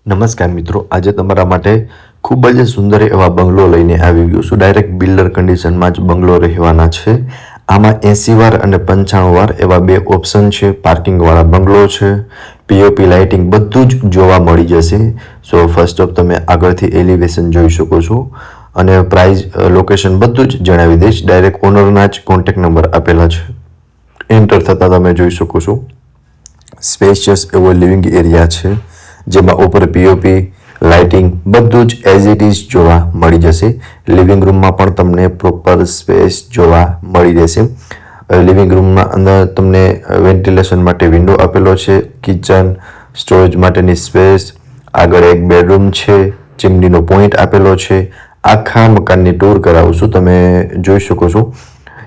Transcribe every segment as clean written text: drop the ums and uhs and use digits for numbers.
નમસ્કાર મિત્રો, આજે તમારા માટે ખૂબ જ સુંદર એવા બંગલો લઈને આવી ગયો છું. ડાયરેક્ટ બિલ્ડર કન્ડિશનમાં જ બંગલો રહેવાના છે. આમાં 80 વાર અને 95 વાર એવા બે ઓપ્શન છે. પાર્કિંગવાળા બંગલો છે, પીઓપી લાઇટિંગ બધું જ જોવા મળી જશે. સો ફર્સ્ટ ઓફ તમે આગળથી એલિવેશન જોઈ શકો છો અને પ્રાઇસ લોકેશન બધું જ જણાવી દઈશ. ડાયરેક્ટ ઓનરના જ કોન્ટેક્ટ નંબર આપેલા છે. એન્ટર થતાં તમે જોઈ શકો છો સ્પેશિયસ એવો લિવિંગ એરિયા છે, જેમાં ઉપર પીઓપી લાઇટિંગ બધું જ એઝ ઇટ ઇઝ જોવા મળી જશે. લિવિંગ રૂમમાં પણ તમને પ્રોપર સ્પેસ જોવા મળી રહેશે. લિવિંગ રૂમમાં અંદર તમને વેન્ટિલેશન માટે વિન્ડો આપેલો છે, કિચન સ્ટોરેજ માટેની સ્પેસ, આગળ એક બેડરૂમ છે, ચીમનીનો પોઈન્ટ આપેલો છે. આખા મકાનની ટૂર કરાવું છું, તમે જોઈ શકો છો.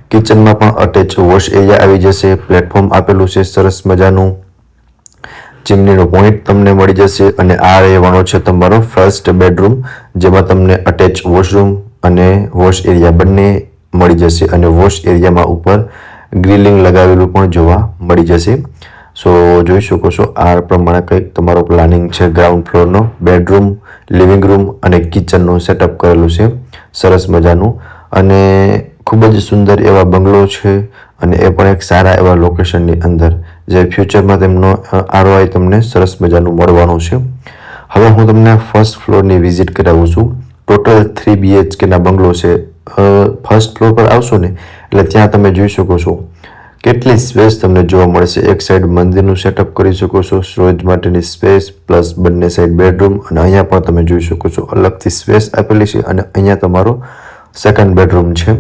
કિચનમાં પણ અટેચ વોશ એરિયા આવી જશે, પ્લેટફોર્મ આપેલું છે સરસ મજાનું, ચીમનીનો પોઈન્ટ તમને મળી જશે અને આ રહેવાનો છે તમારો ફર્સ્ટ બેડરૂમ, જેમાં તમને અટેચ વોશરૂમ અને વોશ એરિયા બંને મળી જશે અને વોશ એરિયામાં ઉપર ગ્રીલિંગ લગાવેલું પણ જોવા મળી જશે. સો જોઈ શકો છો આ પ્રમાણે કંઈક તમારો પ્લાનિંગ છે. ગ્રાઉન્ડ ફ્લોરનો બેડરૂમ, લિવિંગ રૂમ અને કિચનનું સેટઅપ કરેલું છે સરસ મજાનું અને ખૂબ જ સુંદર એવા બંગલો છે અને એ પણ એક સારા એવા લોકેશનની અંદર, જે ફ્યુચરમાં તેમનો આરઓઆઈ તમને સરસ મજાનું મળવાનું છે. હવે હું તમને ફર્સ્ટ ફ્લોરની વિઝિટ કરાવું છું. ટોટલ 3 BHKના બંગલો છે. ફર્સ્ટ ફ્લોર પર આવશો ને એટલે ત્યાં તમે જોઈ શકો છો કેટલી સ્પેસ તમને જોવા મળશે. એક સાઈડ મંદિરનું સેટઅપ કરી શકો છો, સ્ટોરેજ માટેની સ્પેસ પ્લસ બંને સાઈડ બેડરૂમ અને અહીંયા પણ તમે જોઈ શકો છો અલગથી સ્પેસ આપેલી છે અને અહીંયા તમારો સેકન્ડ બેડરૂમ છે,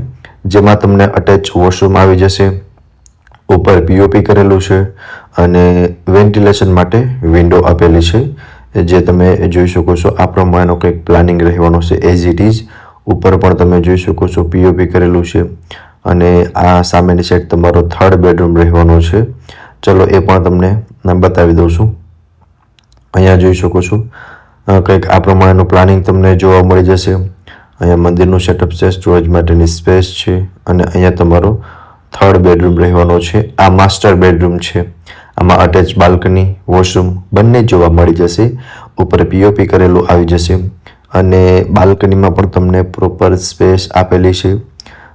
જેમાં તમને અટેચ વોશરૂમ આવી જશે, ઉપર પીઓપી કરેલું છે અને વેન્ટિલેશન માટે વિન્ડો આપેલી છે, જે તમે જોઈ શકો છો. આ પ્રમાણેનો કંઈક પ્લાનિંગ રહેવાનો છે એઝ ઇટ ઇઝ. ઉપર પણ તમે જોઈ શકો છો પીઓપી કરેલું છે અને આ સામેની સાઈડ તમારો થર્ડ બેડરૂમ રહેવાનો છે. ચલો એ પણ તમને બતાવી દઉં છું. અહીંયા જોઈ શકો છો કંઈક આ પ્રમાણેનું પ્લાનિંગ તમને જોવા મળી જશે. અહીંયા મંદિરનું સેટઅપ છે, સ્ટોરેજ માટેની સ્પેસ છે અને અહીંયા તમારો થર્ડ બેડરૂમ રહેવાનો છે. આ માસ્ટર બેડરૂમ છે. આમાં અટેચ બાલ્કની, વોશરૂમ બંને જોવા મળી જશે. ઉપર પીઓપી કરેલું આવી જશે અને બાલ્કનીમાં પણ તમને પ્રોપર સ્પેસ આપેલી છે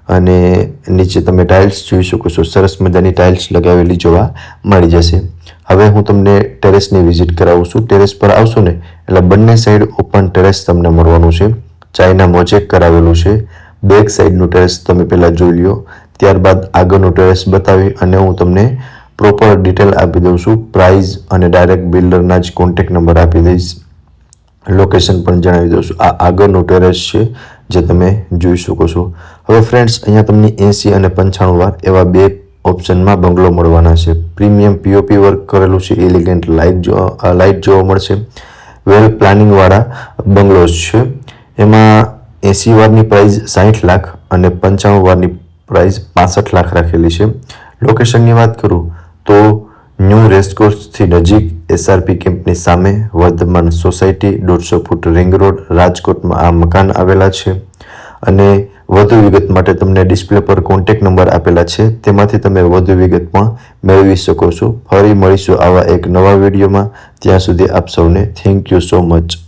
અને નીચે તમે ટાઇલ્સ જોઈ શકો છો, સરસ મજાની ટાઇલ્સ લગાવેલી જોવા મળી જશે. હવે હું તમને ટેરેસની વિઝિટ કરાવું છું. ટેરેસ પર આવશો ને એટલે બંને સાઈડ ઓપન ટેરેસ તમને મળવાનું છે. ચાઇના મોઝેક કરાવેલું છે. બેક સાઈડનું ટેરેસ તમે પહેલાં જોઈ લ્યો, ત્યારબાદ આગળનું ટેરેસ બતાવી અને હું તમને પ્રોપર ડિટેલ આપી દઉં છું. પ્રાઇસ અને ડાયરેક્ટ બિલ્ડરના જ કોન્ટેક્ટ નંબર આપી દઈશ, લોકેશન પણ જણાવી દઉં છું. આ આગળનું ટેરેસ છે જે તમે જોઈ શકો છો. હવે ફ્રેન્ડ્સ, અહીંયા તમને 80 અને 95 વાર એવા બે ઓપ્શનમાં બંગલો મળવાના છે. પ્રીમિયમ પીઓપી વર્ક કરેલું છે, એલિગન્ટ લાઇટ જોવા મળશે. વેલ પ્લાનિંગવાળા બંગલોઝ છે. એમાં 80 વારની પ્રાઇસ 60 લાખ અને 95 વારની પ્રાઇસ 65 લાખ રાખેલી છે. લોકેશનની વાત કરું તો ન્યૂ રેસકોર્સથી નજીક, SRP કેમ્પની સામે, Vardhman society, 150 foot ring road, રાજકોટમાં આ મકાન આવેલા છે. અને વધુ વિગત માટે તમને ડિસ્પ્લે પર કોન્ટેક્ટ નંબર આપેલા છે, તેમાંથી તમે વધુ વિગત પણ મેળવી શકો છો. ફરી મળીશું આવા એક નવા વિડીયોમાં. ત્યાં સુધી આપ સૌને થેન્ક યુ સો મચ.